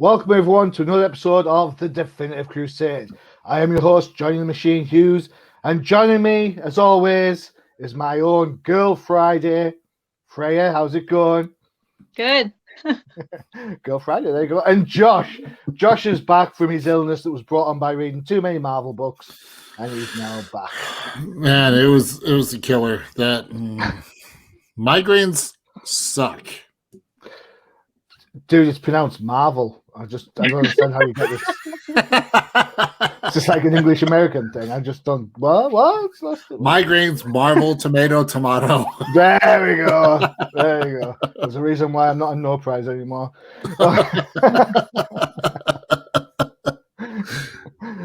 Welcome everyone to another episode of the Definitive Crusade. I am your host, Johnny the Machine Hughes, and joining me, as always, is my own Girl Friday, Freyja. How's it going? Good. Girl Friday, there you go. And Josh. Josh is back from his illness that was brought on by reading too many Marvel books, and he's now back. Man, it was a killer. That migraines suck. Dude, it's pronounced Marvel. I don't understand how you get this. It's just like an English American thing. I just don't. What? Migraines, Marvel, tomato. There we go. There you go. There's a reason why I'm not on No Prize anymore.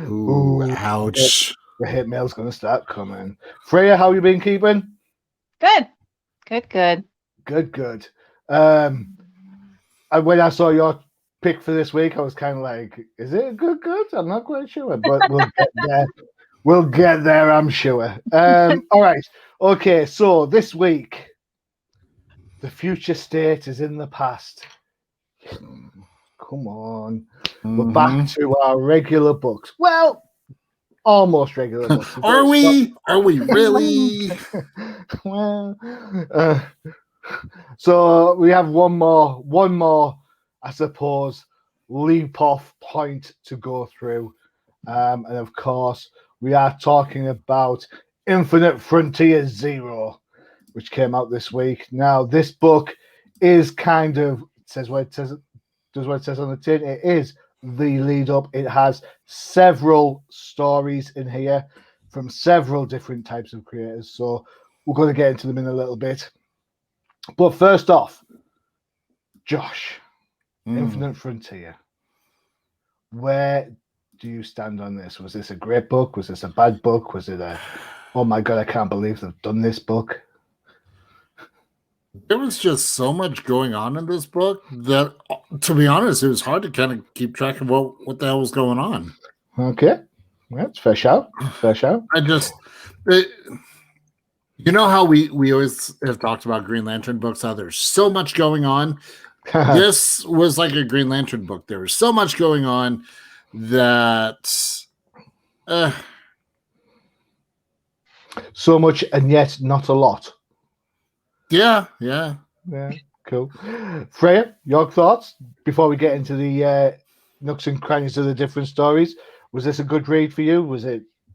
Ooh, ouch. The hate mail's going to start coming. Freyja, how you been keeping? Good. Good. When I saw your pick for this week, I was kind of like, is it good? I'm not quite sure, but we'll get there. We'll get there, I'm sure. All right. Okay, so this week, the future state is in the past. Come on. We're back to our regular books. Well, almost regular books. Are we? Are we really? Well, so we have one more, I suppose, leap off point to go through. And of course, we are talking about Infinite Frontier Zero, which came out this week. Now, this book is kind of, does what it says on the tin. It is the lead up. It has several stories in here from several different types of creators. So we're going to get into them in a little bit. But first off, Josh, Infinite Frontier. Where do you stand on this? Was this a great book? Was this a bad book? Was it oh my God, I can't believe they've done this book? There was just so much going on in this book that, to be honest, it was hard to kind of keep track of what the hell was going on. Okay. Well, it's fair shout. You know how we always have talked about Green Lantern books, how there's so much going on? This was like a Green Lantern book. There was so much going on that... so much and yet not a lot. Yeah, cool. Freyja, your thoughts before we get into the nooks and crannies of the different stories? Was this a good read for you?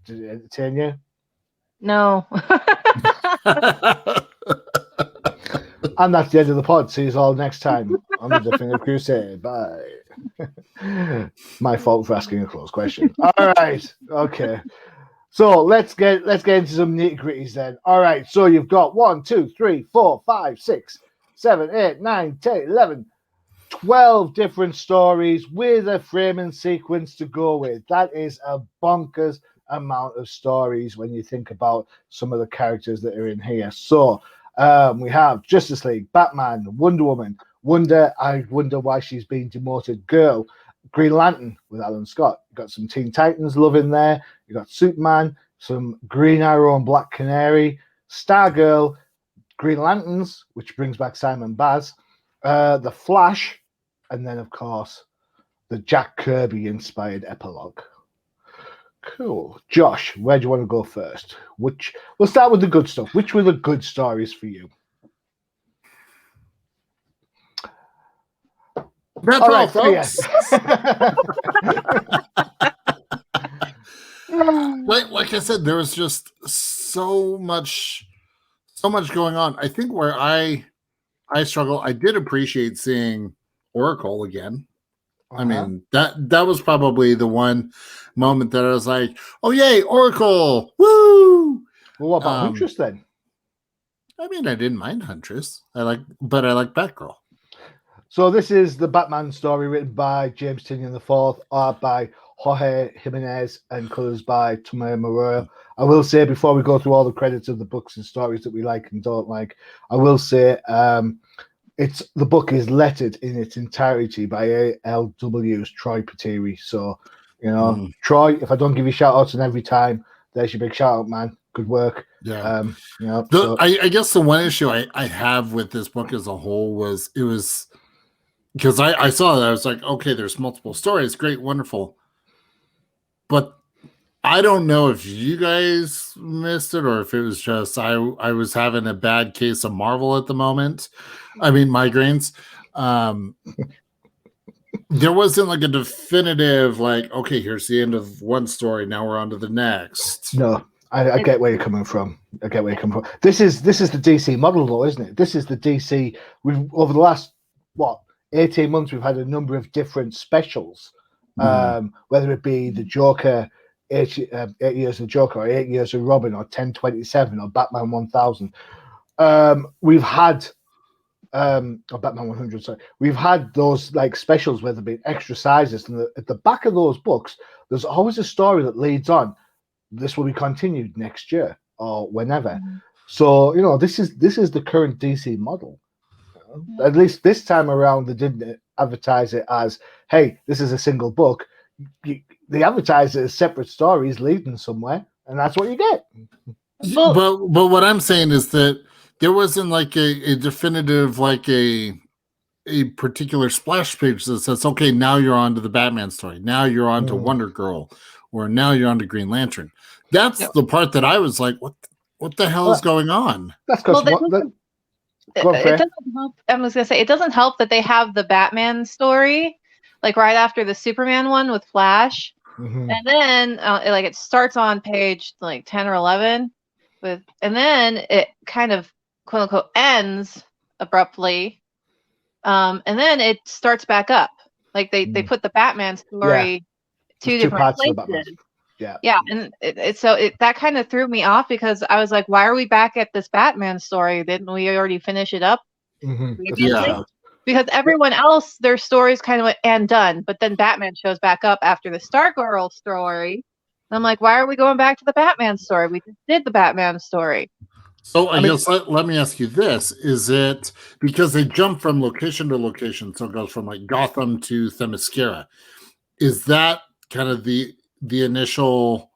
Did it entertain you? No. And that's the end of the pod. See you all next time on the Definitive Crusade. Bye. My fault for asking a closed question. All right. Okay. So let's get into some nitty-gritties then. All right. So you've got 1, 2, 3, 4, 5, 6, 7, 8, 9, 10, 11, 12 different stories with a framing sequence to go with. That is a bonkers amount of stories when you think about some of the characters that are in here. So we have Justice League, Batman, Wonder Woman, I wonder why she's been demoted, Girl, Green Lantern with Alan Scott. You got some Teen Titans love in there. You got Superman, some Green Arrow and Black Canary, Stargirl, Green Lanterns, which brings back Simon Baz, the Flash, and then of course the Jack Kirby inspired epilogue. Cool. Josh, where do you want to go first? We'll start with the good stuff. Which were the good stories for you? That's all right, folks. Like I said, there was just so much going on. I think where I struggle, I did appreciate seeing Oracle again. I mean, that was probably the one moment that I was like, oh, yay, Oracle, woo! Well, what about Huntress then? I mean, I didn't mind Huntress. I like Batgirl. So this is the Batman story written by James Tynion IV, art by Jorge Jimenez, and colours by Tomeu Morero. I will say, before we go through all the credits of the books and stories that we like and don't like, I will say the book is lettered in its entirety by ALW's Troy Pateri. So, Troy, if I don't give you shout outs on every time, there's your big shout out, man. Good work. Yeah. I guess the one issue I have with this book as a whole was because I saw that, I was like, okay, there's multiple stories, great, wonderful, but I don't know if you guys missed it or if it was just I was having a bad case of Marvel at the moment. I mean, migraines. There wasn't like a definitive, like, okay, here's the end of one story, now we're on to the next. No, I get where you're coming from. I get where you're coming from. This is the DC model, though, isn't it? This is the DC. We've over the last 18 months, we've had a number of different specials. Whether it be the Joker, 8 years of Joker, or 8 years of Robin, or 1027, or Batman 1000. We've had or Batman 100. Sorry, we've had those like specials where there've been extra sizes, and at the back of those books, there's always a story that leads on. This will be continued next year or whenever. So this is the current DC model. At least this time around, they didn't advertise it as, hey, this is a single book. They advertise it as separate stories leading somewhere, and that's what you get. But what I'm saying is that there wasn't like a definitive, like a particular splash page that says, okay, now you're on to the Batman story. Now you're on to Wonder Girl, or now you're on to Green Lantern. That's the part that I was like, what the hell is going on? That's because it doesn't help. I was gonna say it doesn't help that they have the Batman story like right after the Superman one with Flash, and then it starts on page like 10 or 11 and then it kind of quote unquote ends abruptly, and then it starts back up. Like they put the Batman story two different places. Yeah, and that kind of threw me off because I was like, why are we back at this Batman story? Didn't we already finish it up? Yeah. Because everyone else, their stories kind of went and done, but then Batman shows back up after the Stargirl story. And I'm like, why are we going back to the Batman story? We just did the Batman story. So I guess let me ask you this. Is it because they jump from location to location, so it goes from like Gotham to Themyscira? Is that kind of the initial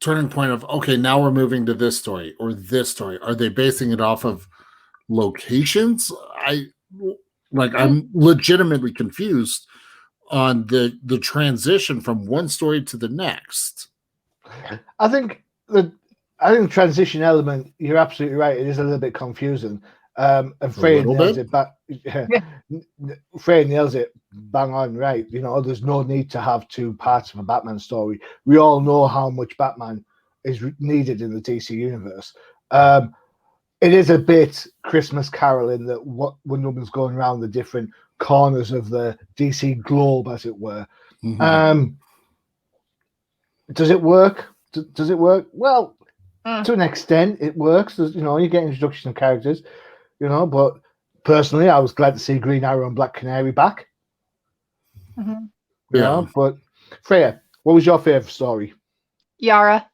turning point of, okay, now we're moving to this story or this story? Are they basing it off of locations? I'm legitimately confused on the transition from one story to the next. I think the transition element, you're absolutely right. It is a little bit confusing. And Freyja nails it bang on, right? There's no need to have two parts of a Batman story. We all know how much Batman is needed in the DC universe. It is a bit Christmas caroling that Wonder Woman's going around the different corners of the DC globe, as it were. Does it work? Does it work? Well, to an extent, it works. There's, you get introduction of characters. But personally, I was glad to see Green Arrow and Black Canary back. But Freyja, what was your favorite story? Yara.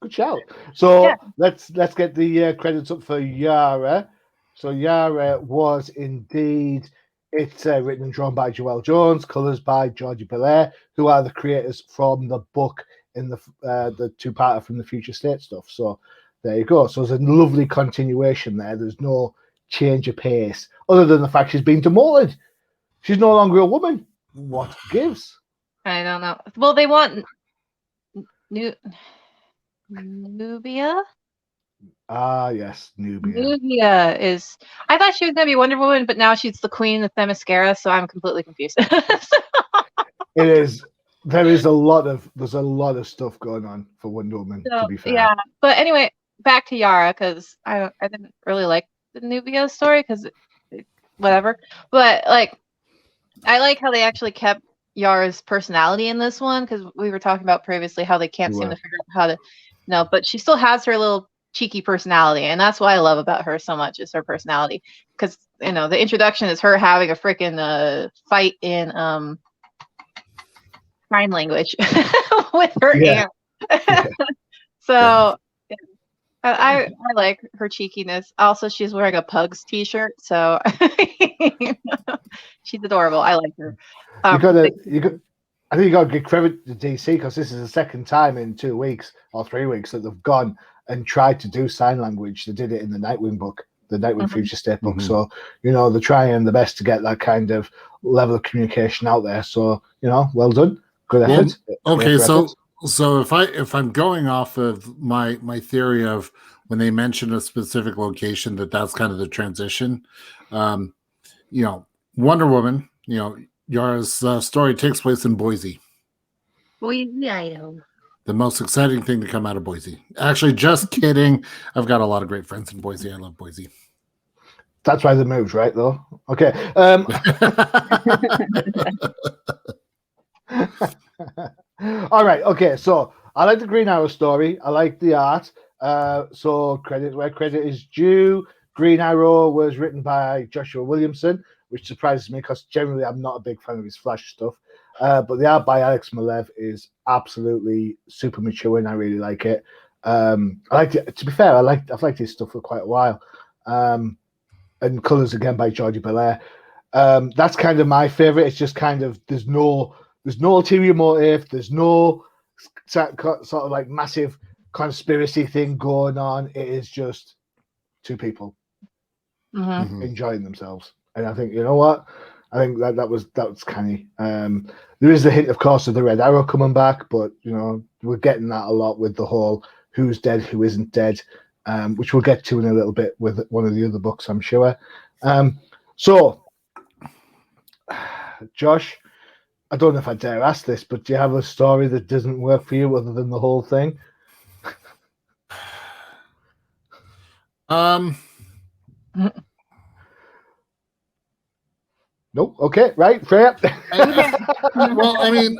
Good shout. So let's get the credits up for Yara. So Yara was indeed, it's written and drawn by Joelle Jones, colors by Georgie Belair, who are the creators from the book in the two-parter from the Future State stuff. So there you go. So there's a lovely continuation there. There's no change of pace, other than the fact she's been demoted. She's no longer a woman. What gives? I don't know. Well, they want Nubia. Ah, yes, Nubia. Nubia is. I thought she was gonna be Wonder Woman, but now she's the Queen of Themyscira, so I'm completely confused. It is. There's a lot of stuff going on for Wonder Woman. To be fair. Yeah, but anyway, back to Yara because I didn't really like the Nubia story because whatever. But I like how they actually kept Yara's personality in this one because we were talking about previously how they can't seem to figure out how to. No, but she still has her little cheeky personality, and that's what I love about her so much is her personality. Because the introduction is her having a freaking fight in sign language with her aunt. So I like her cheekiness. Also, she's wearing a Pugs t-shirt, so she's adorable. I like her. I think you got to give credit to DC because this is the second time in 2 weeks or 3 weeks that they've gone and tried to do sign language. They did it in the Nightwing book. the Nightwing Future State book. So, you know, they're trying their best to get that kind of level of communication out there. So, you know, well done. Good effort. Okay, so if I'm going off of my theory of when they mention a specific location, that's kind of the transition. You know, Wonder Woman, you know, Yara's story takes place in Boise. Boise, Idaho. The most exciting thing to come out of Boise. Actually, just kidding. I've got a lot of great friends in Boise. I love Boise. That's why they moved, right, though? Okay. All right. Okay. So I like the Green Arrow story. I like the art. So credit where credit is due. Green Arrow was written by Joshua Williamson, which surprises me because generally I'm not a big fan of his Flash stuff. But the art by Alex Malev is absolutely super mature, and I really like it. I like it. To be fair, I've liked his stuff for quite a while. And colors again by Georgie Belair. That's kind of my favorite. It's just kind of there's no ulterior motive. There's no sort of like massive conspiracy thing going on. It is just two people enjoying themselves. And I think, you know what? I think that was canny. There is a hint, of course, of the Red Arrow coming back, but you know we're getting that a lot with the whole who's dead, who isn't dead, which we'll get to in a little bit with one of the other books, I'm sure. So, Josh, I don't know if I dare ask this, but do you have a story that doesn't work for you other than the whole thing? Nope. Okay. Right, Freyja. Well, I mean,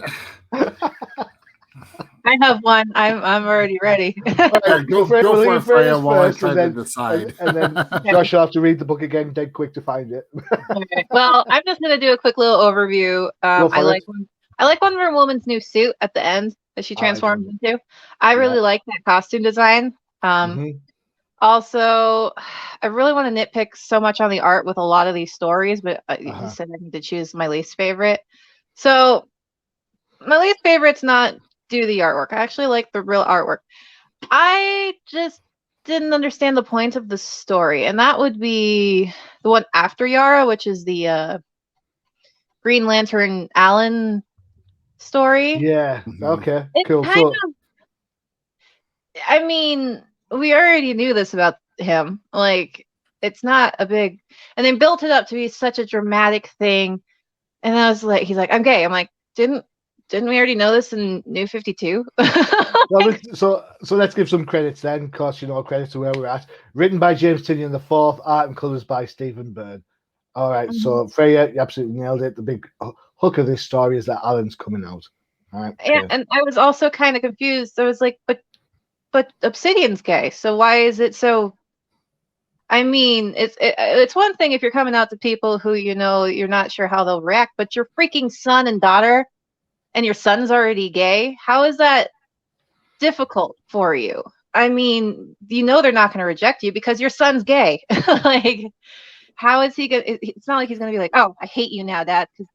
I have one. I'm already ready. right, go for it, Freyja, while I try to decide. And then Josh will have to read the book again dead quick to find it. Okay. Well, I'm just going to do a quick little overview. I like Wonder Woman's new suit at the end that she transforms into. I really like that costume design. Also, I really want to nitpick so much on the art with a lot of these stories, but you said I need to choose my least favorite. So my least favorite's not do the artwork. I actually like the real artwork. I just didn't understand the point of the story, and that would be the one after Yara, which is the Green Lantern Alan story. Yeah. Okay. It's cool. Kind of, I mean, we already knew this about him. Like, it's not a big, and they built it up to be such a dramatic thing. And I was like, he's like, I'm gay. I'm like, didn't we already know this in New 52? Well, so let's give some credits then, because you know, credits to where we're at. Written by James Tynion IV, art and colors by Stephen Byrne. All right, so Freyja, you absolutely nailed it. The big hook of this story is that Alan's coming out. All right. Yeah, and I was also kind of confused. I was like, but Obsidian's gay, so why is it so? I mean, it's one thing if you're coming out to people who you know you're not sure how they'll react, but your freaking son and daughter, and your son's already gay. How is that difficult for you? I mean, you know they're not going to reject you because your son's gay. Like, how is he going? It's not like he's going to be like, oh, I hate you now, Dad, because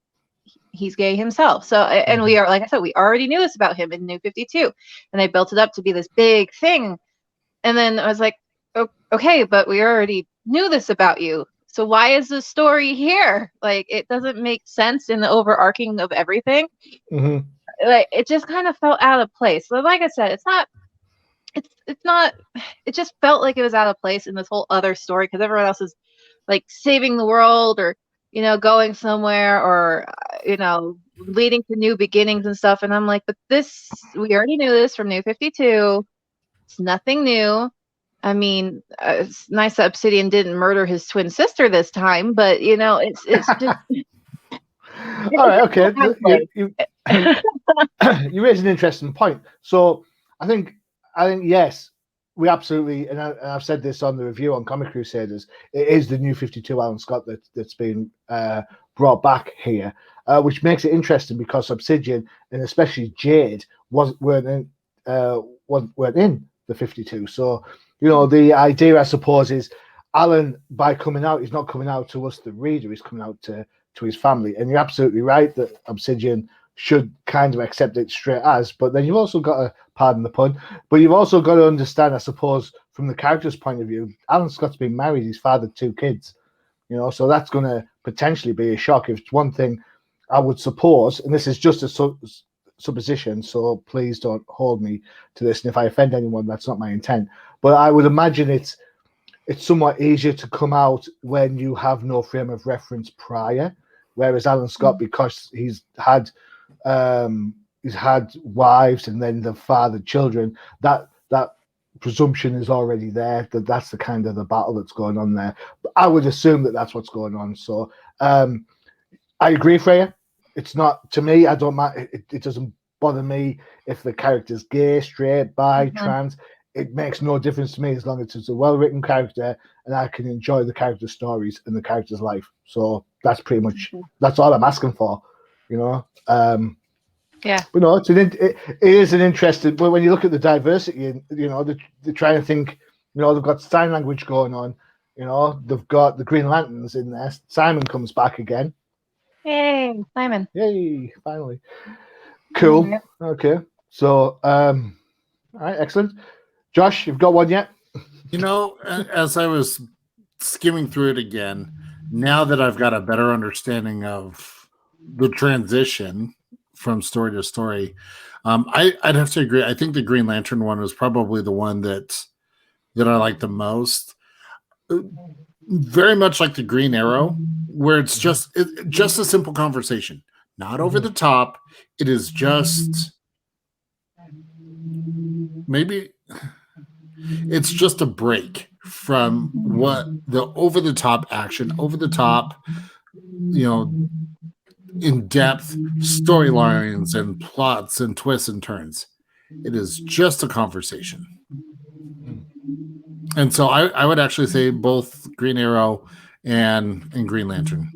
he's gay himself. So, and we are, like I said, we already knew this about him in New 52, and they built it up to be this big thing. And then I was like, oh, okay, but we already knew this about you. So why is the story here? Like, it doesn't make sense in the overarching of everything. Like, it just kind of felt out of place. So, like I said, it's not. It just felt like it was out of place in this whole other story because everyone else is like saving the world or going somewhere or leading to new beginnings and stuff. And I'm like, but this, we already knew this from New 52. It's nothing new. I mean, it's nice that Obsidian didn't murder his twin sister this time, but it's just. All right, okay. You raise an interesting point. So I think yes, we absolutely, and I've said this on the review on Comic Crusaders, it is the New 52 Alan Scott that's been brought back here, which makes it interesting because Obsidian and especially Jade weren't in the 52. So the idea, I suppose, is Alan, by coming out, he's not coming out to us, the reader, he's coming out to his family. And you're absolutely right that Obsidian should kind of accept it straight as, but then you've also got to, pardon the pun, but you've also got to understand, I suppose, from the character's point of view, Alan Scott's been married. He's fathered 2 kids. You know, so that's going to potentially be a shock. If it's one thing, I would suppose, and this is just a supposition, so please don't hold me to this. And if I offend anyone, that's not my intent. But I would imagine it's somewhat easier to come out when you have no frame of reference prior. Whereas Alan Scott, because he's had wives and then they've fathered children, that presumption is already there. That's the kind of the battle that's going on there. But I would assume that that's what's going on. So I agree, Freyja. It's not, to me, I don't mind. It doesn't bother me if the character's gay, straight, bi, trans. It makes no difference to me as long as it's a well-written character and I can enjoy the character's stories and the character's life. So that's pretty much, that's all I'm asking for, you know. Yeah. But no, it is an interesting, but when you look at the diversity, you know, they're trying to think, you know, they've got sign language going on, you know, they've got the Green Lanterns in there. Simon comes back again. Yay, Simon. Yay, finally. Cool. Yep. Okay. So, all right, excellent. Josh, you've got one yet? You know, as I was skimming through it again, now that I've got a better understanding of the transition from story to story, I'd have to agree. I think the Green Lantern one was probably the one that I like the most. Very much like the Green Arrow, where it's just a simple conversation, not over the top. It is just maybe it's just a break from what the over the top action, over the top, you know, in depth storylines and plots and twists and turns. It is just a conversation. And so I would actually say both Green Arrow and Green Lantern.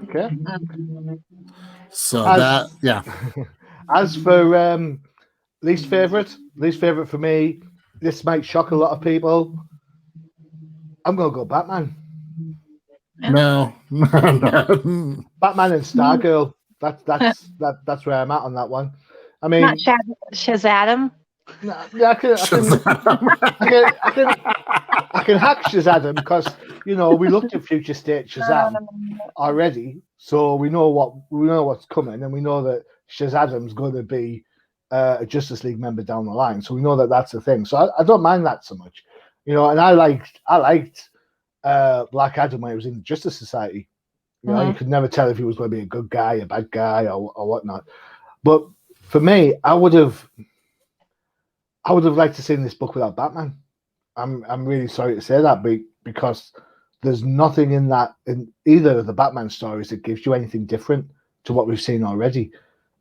Okay. So yeah. As for least favorite for me, this might shock a lot of people. I'm gonna go Batman. No. Batman and Stargirl. That's where I'm at on that one. I mean, not Shazam. Yeah, I can hack Shazam because, you know, we looked at Future State Shazam already, so we know what's coming, and we know that Shazam's going to be a Justice League member down the line, so we know that that's a thing. So I don't mind that so much, you know. And I liked Black Adam when he was in the Justice Society. You know, you could never tell if he was going to be a good guy, a bad guy, or whatnot. But for me, I would have liked to see this book without Batman. I'm really sorry to say that, because there's nothing in either of the Batman stories that gives you anything different to what we've seen already,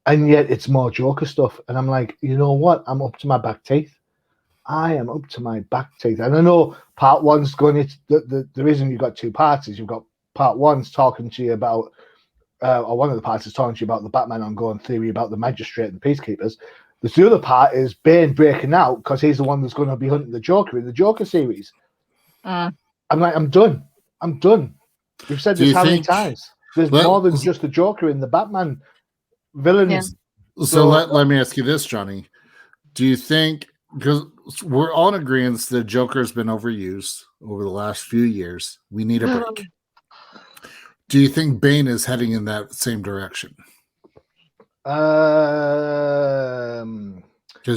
and yet it's more Joker stuff. And I'm like, you know what? I'm up to my back teeth. I am up to my back teeth. And I know part one's going. The reason you've got 2 parts is you've got part one's talking to you about, or one of the parts is talking to you about the Batman ongoing theory about the Magistrate and the Peacekeepers. The other part is Bane breaking out because he's the one that's going to be hunting the Joker in the Joker series. I'm like, I'm done. We've said this how many times? There's more than just the Joker in the Batman villains. Yeah. So let me ask you this, Johnny. Do you think, because we're all in agreement that Joker has been overused over the last few years, we need a break. Do you think Bane is heading in that same direction? Because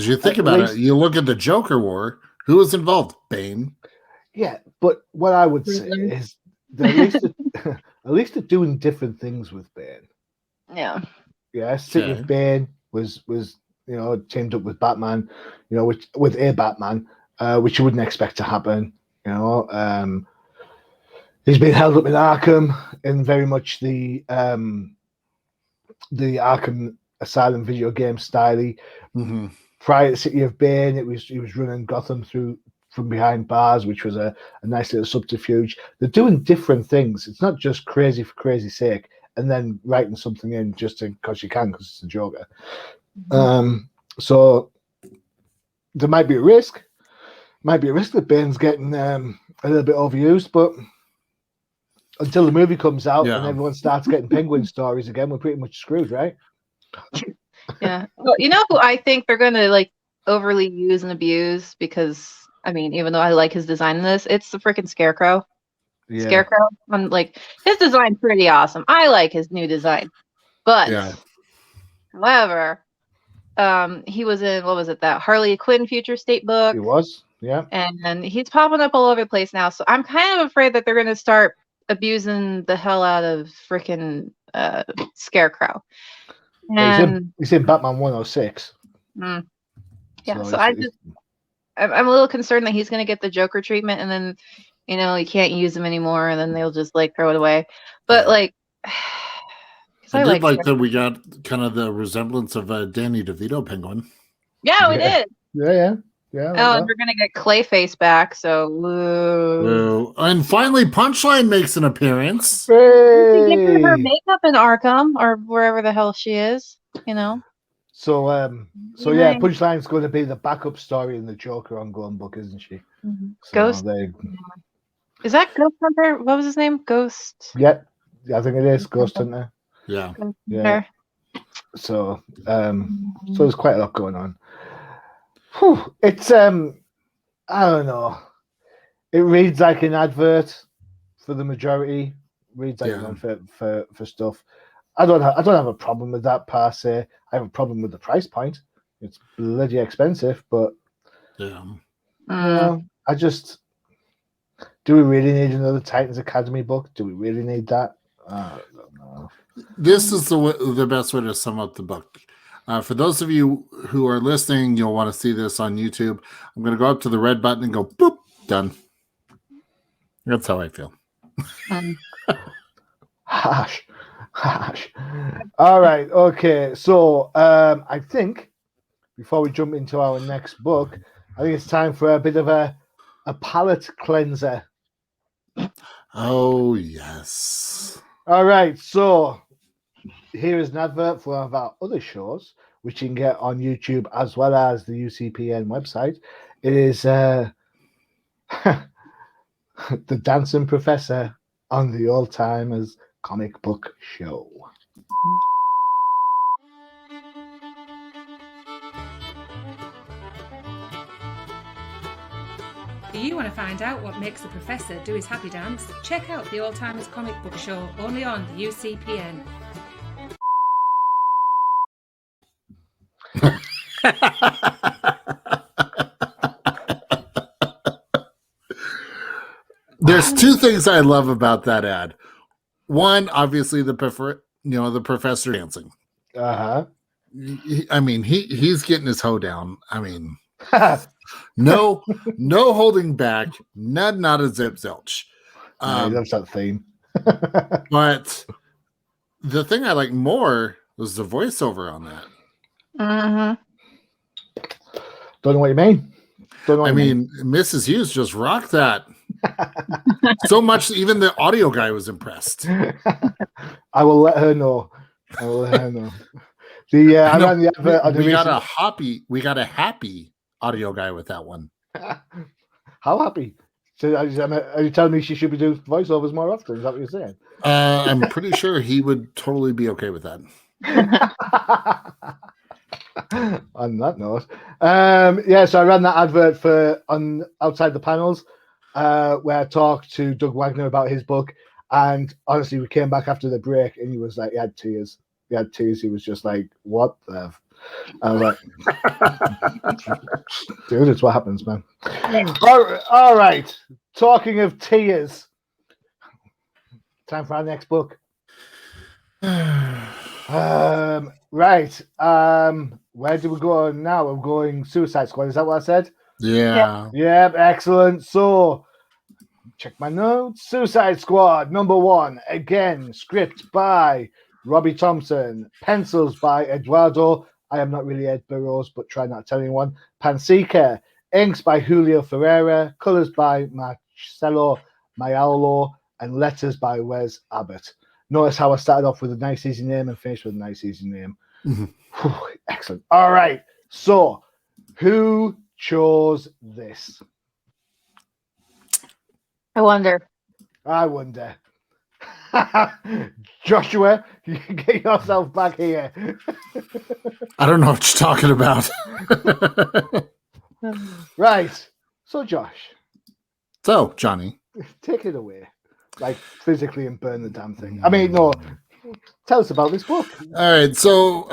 you think about it, you look at the Joker War. Who was involved? Bane. Yeah, but what I would say is that at least they're doing different things with Bane. Yeah. Yeah, City of Bane was teamed up with Batman, with a Batman, which you wouldn't expect to happen. He's been held up in Arkham in very much the Arkham Asylum video game style. Prior to City of Bane, he was running Gotham from behind bars, which was a nice little subterfuge. They're doing different things. It's not just crazy for crazy's sake and then writing something in just because you can, because it's a Joker. So there might be a risk. That Bane's getting a little bit overused, but until the movie comes out and everyone starts getting Penguin stories again, we're pretty much screwed, right? Yeah. Well, you know who I think they're going to overly use and abuse, because I mean, even though I like his design in this, it's the freaking Scarecrow. Yeah. Scarecrow. I'm like, his design's pretty awesome. I like his new design. But however, he was in, what was it, that Harley Quinn Future State book? He was, yeah. And he's popping up all over the place now. So I'm kind of afraid that they're going to start abusing the hell out of freaking Scarecrow. And he's in Batman 106. Yeah, so I'm a little concerned that he's going to get the Joker treatment, and then, you know, you can't use him anymore, and then they'll just like throw it away. But like, I did like that we got kind of the resemblance of a Danny DeVito penguin. Yeah, we did. Yeah. Oh, and we're gonna get Clayface back. So, woo. And finally, Punchline makes an appearance. Hey! Give her makeup in Arkham or wherever the hell she is. You know. So yeah, Punchline's going to be the backup story in the Joker ongoing book, isn't she? Mm-hmm. So Ghost. Is that Ghost Hunter? What was his name? Ghost. Yeah, I think it is Ghost Hunter. Yeah. Yeah. So there's quite a lot going on. Whew. It's I don't know. It reads like an advert for the majority. Reads like an advert for stuff. I don't have a problem with that per se. I have a problem with the price point. It's bloody expensive, but I just, do we really need another Titans Academy book? Do we really need that? I don't know. This is the best way to sum up the book. For those of you who are listening, you'll want to see this on YouTube. I'm going to go up to the red button and go, boop, done. That's how I feel. Harsh. All right. Okay. So I think before we jump into our next book, I think it's time for a bit of a palate cleanser. Oh, yes. All right. So here is an advert for one of our other shows, which you can get on YouTube as well as the UCPN website. It is the Dancing Professor on the Old Timers Comic Book Show. Do you want to find out what makes the professor do his happy dance? Check out the Old Timers Comic Book Show only on the UCPN. There's two things I love about that ad. One, obviously, the professor dancing. Uh-huh. I mean, he's getting his hoe down. I mean, no holding back, not a zip zilch. He loves that theme. But the thing I like more was the voiceover on that. Don't know what you mean. I mean, Mrs. Hughes just rocked that. So much, even the audio guy was impressed. I will let her know. I ran the advert. We got a happy audio guy with that one. How happy? So are you telling me she should be doing voiceovers more often? Is that what you're saying? I'm pretty sure he would totally be okay with that. On that note, so I ran that advert on Outside the Panels, where I talked to Doug Wagner about his book, and honestly, we came back after the break, and he was like, he had tears. He was just like, "What the?" I was like, "Dude, it's what happens, man." All right. Talking of tears, time for our next book. Right. Where do we go now? We're going Suicide Squad. Is that what I said? Yeah. Yep. Excellent. So, check my notes. Suicide Squad #1. Again, script by Robbie Thompson. Pencils by Eduardo. I am not really Ed Burrows, but try not to tell anyone. Panseca. Inks by Julio Ferreira. Colors by Marcelo Maiolo. And letters by Wes Abbott. Notice how I started off with a nice, easy name and finished with a nice, easy name. Mm-hmm. Whew, excellent. All right. So, who chose this? I wonder. Joshua, you can get yourself back here. I don't know what you're talking about. Right. So, Josh, So, Johnny. take it away. Like, physically and burn the damn thing. I mean, no, tell us about this book. All right. So,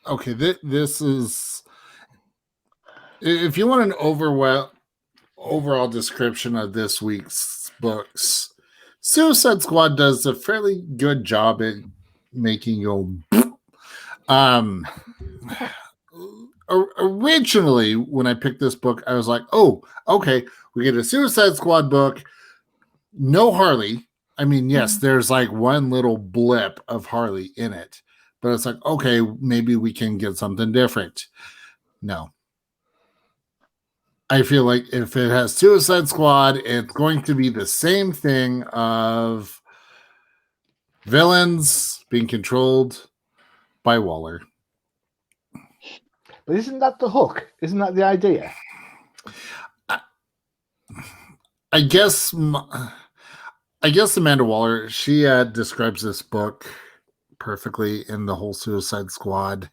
okay, this is... If you want an overall description of this week's books, Suicide Squad does a fairly good job at making you originally, when I picked this book, I was like, oh, okay, we get a Suicide Squad book, no Harley. I mean, yes, there's like one little blip of Harley in it, but it's like, okay, maybe we can get something different. No. I feel like if it has Suicide Squad, it's going to be the same thing of villains being controlled by Waller. But isn't that the hook? Isn't that the idea? I guess Amanda Waller, she describes this book perfectly in the whole Suicide Squad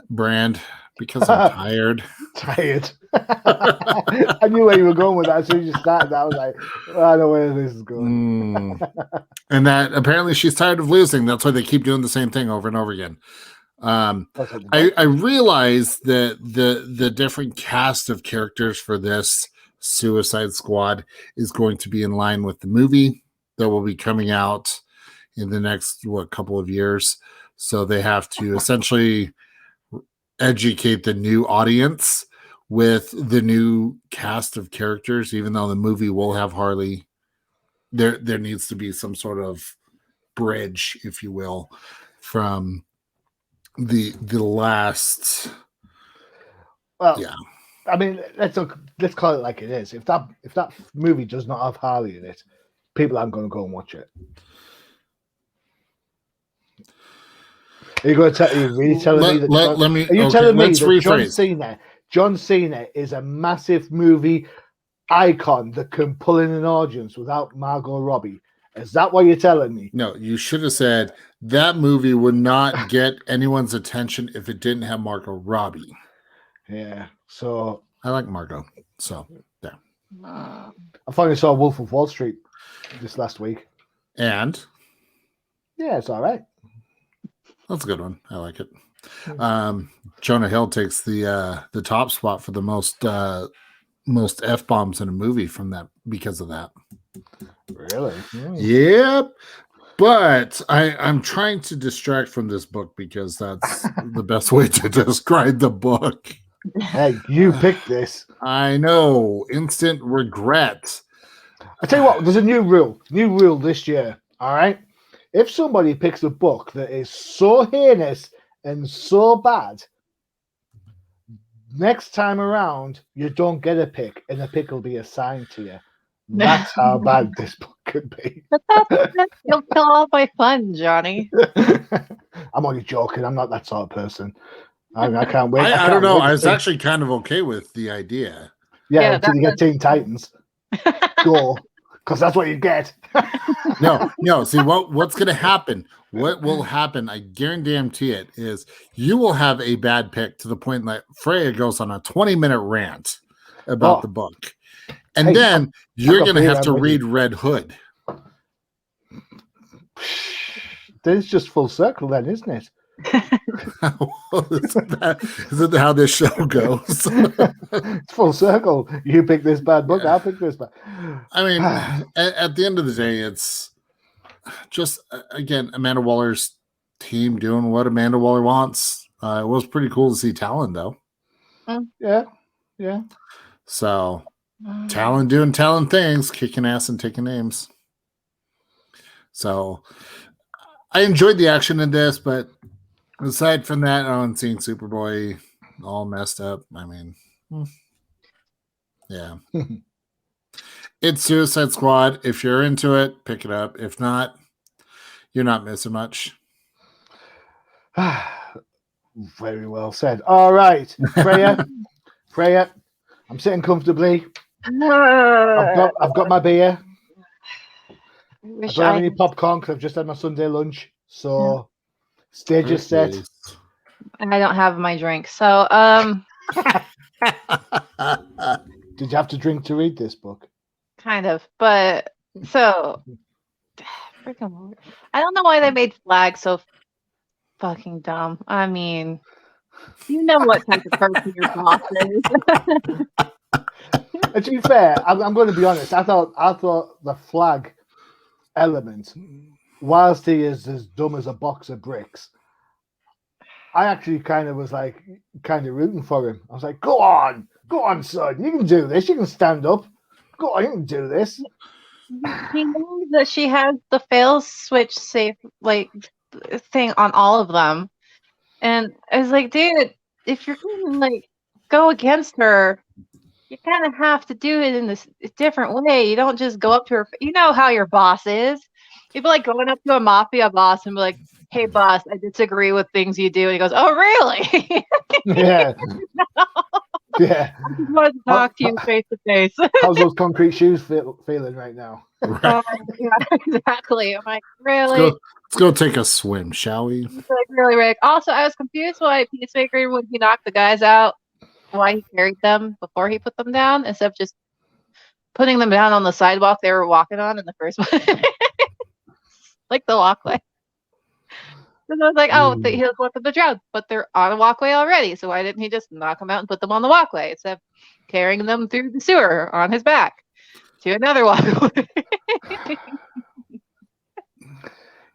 brand because I'm tired. Tired. I knew where you were going with that. As soon as you started that, I was like, I know where this is going. And that apparently she's tired of losing. That's why they keep doing the same thing over and over again. I realize that the different cast of characters for this Suicide Squad is going to be in line with the movie that will be coming out in the next couple of years. So they have to essentially educate the new audience with the new cast of characters. Even though the movie will have Harley, there needs to be some sort of bridge, if you will, from the last. Well, yeah. I mean, let's call it like it is. If that movie does not have Harley in it, people aren't going to go and watch it. Are you going to tell? Are you really telling me that? Are you telling me that John Cena is a massive movie icon that can pull in an audience without Margot Robbie? Is that what you're telling me? No, you should have said that movie would not get anyone's attention if it didn't have Margot Robbie. Yeah, so I like Margot. So there. I finally saw Wolf of Wall Street this last week, and yeah, it's all right. That's a good one. I like it. Jonah Hill takes the top spot for the most F-bombs in a movie from that because of that. Really? Yep. But I'm trying to distract from this book because that's the best way to describe the book. Hey, you picked this. I know. Instant regret. I tell you what, there's a new rule this year. All right. If somebody picks a book that is so heinous and so bad, next time around, you don't get a pick, and a pick will be assigned to you. That's how bad this book could be. You'll kill all my fun, Johnny. I'm only joking. I'm not that sort of person. I can't wait. I don't know. I was actually kind of okay with the idea. Yeah, until you get Teen Titans. Go. Because that's what you get. No. See, what's going to happen? What will happen? I guarantee it is you will have a bad pick to the point that Freyja goes on a 20-minute rant about the book, and then you're going to have to read Red Hood. Then it's just full circle, then, isn't it? Isn't that how this show goes? It's full circle. You pick this bad book, I'll pick this bad. I mean, at the end of the day, it's just, again, Amanda Waller's team doing what Amanda Waller wants. It was pretty cool to see Talon, though. Yeah. So, Talon doing Talon things, kicking ass and taking names. So, I enjoyed the action in this, but aside from that, on seeing Superboy all messed up, I mean, yeah. It's Suicide Squad. If you're into it, pick it up. If not, you're not missing much. Very well said. All right, Freyja, I'm sitting comfortably. I've got my beer. I don't have any popcorn because I've just had my Sunday lunch. So, stage is set. And I don't have my drink. So, Did you have to drink to read this book? Kind of, but so freaking. I don't know why they made Flag so fucking dumb. I mean, you know what type of person your boss is. And to be fair, I'm going to be honest. I thought the Flag element, whilst he is as dumb as a box of bricks, I actually kind of was like rooting for him. I was like, go on, son, you can do this. You can stand up. Go on, you can do this. He knows that she has the fail switch safe thing on all of them, and I was like, dude, if you're going to like go against her, you kind of have to do it in this different way. You don't just go up to her. You know how your boss is. You'd be like going up to a mafia boss and be like, hey, boss, I disagree with things you do. And he goes, oh, really? Yeah. Yeah. I just wanted to talk to you face to face. How's those concrete shoes feeling right now? Right. Yeah, exactly. I'm like, really? Let's go take a swim, shall we? Like, really, Rick. Also, I was confused why Peacemaker, when he knocked the guys out, why he carried them before he put them down instead of just putting them down on the sidewalk they were walking on in the first place. Like the walkway. And I was like, oh, he was left them to drown, but they're on a walkway already. So why didn't he just knock them out and put them on the walkway instead of carrying them through the sewer on his back to another walkway?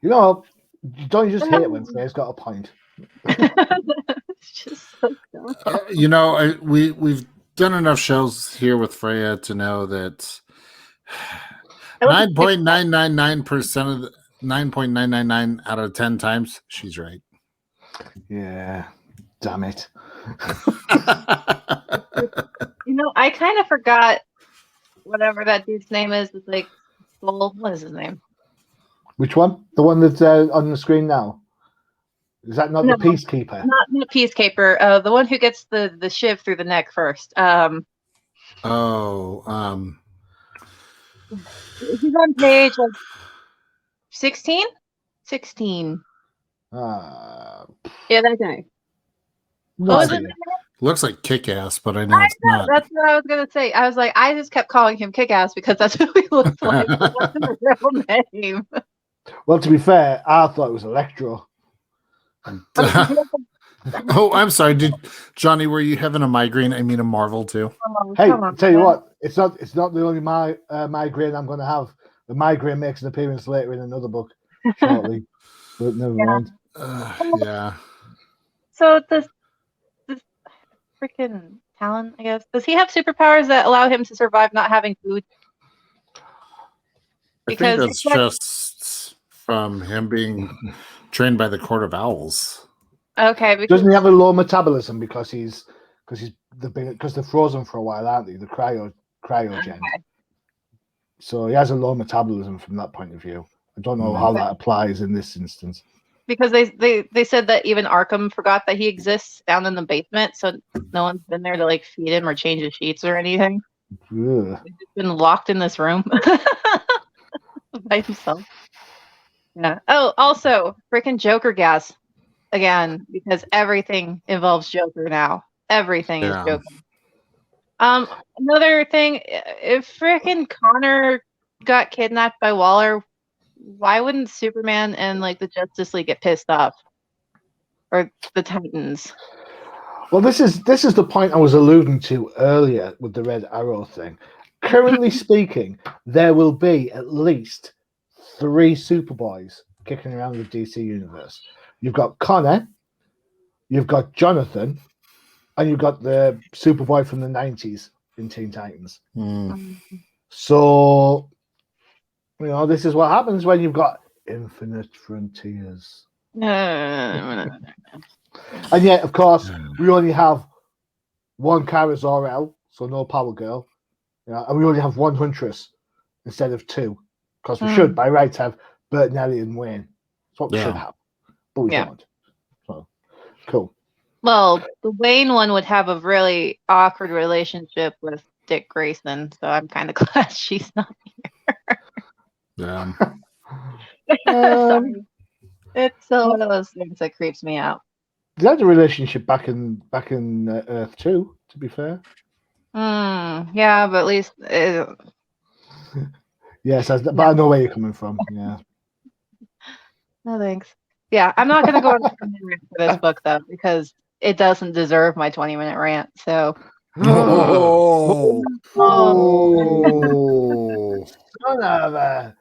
You know, don't you just hate it when Frey's got a point? It's just so dumb. You know, we've done enough shows here with Freyja to know that 9.999% of the 9.999 out of 10 times she's right. Yeah, damn it. You know, I kind of forgot whatever that dude's name is. It's like Soul. What is his name? Which one? The one that's on the screen now? Is that not the Peacekeeper? Not the Peacekeeper. The one who gets the shiv through the neck first. Oh, he's on page 16? 16. Yeah, that guy. What was it? looks like Kick-Ass, but I know it's not. That's what I was gonna say. I was like, I just kept calling him Kick-Ass because that's what he looks like. What's his real name? Well, to be fair, I thought it was Electro. Oh, I'm sorry. Johnny, were you having a migraine? I mean a Marvel too. Hey, tell you what, it's not the only migraine I'm going to have. The migraine makes an appearance later in another book shortly, but never mind. Yeah. So this freaking Talon, I guess, does he have superpowers that allow him to survive not having food? Because I think that's just from him being trained by the Court of Owls. Okay. Doesn't he have a low metabolism because they're frozen for a while, aren't they? The cryogen. Okay. So he has a low metabolism from that point of view. I don't know how that applies in this instance. Because they said that even Arkham forgot that he exists down in the basement, so no one's been there to like feed him or change his sheets or anything. Ugh. He's just been locked in this room by himself. Yeah. Oh, also, freaking Joker gas again, because everything involves Joker now. Everything is Joker. Another thing, if freaking Connor got kidnapped by Waller, why wouldn't Superman and like the Justice League get pissed off, or the Titans? Well, this is the point I was alluding to earlier with the Red Arrow thing. Currently speaking, there will be at least 3 Superboys kicking around the DC universe. You've got Connor, you've got Jonathan, and you've got the Superboy from the 90s in Teen Titans. So, you know, this is what happens when you've got infinite frontiers. And yet, of course, we only have one Kara Zor-El, so no Power Girl. And we only have one Huntress instead of 2. Because we should, by rights, have Bertinelli and Wayne. That's what we should have. But we don't. So, cool. Well, the Wayne one would have a really awkward relationship with Dick Grayson, so I'm kind of glad she's not here. Yeah. Sorry. It's one of those things that creeps me out. They had a relationship back in Earth too, to be fair. Yeah, but at least Yes, but I know where you're coming from. Yeah. no thanks. Yeah, I'm not gonna go on a rant for this book though, because it doesn't deserve my 20-minute rant. So Oh, son of a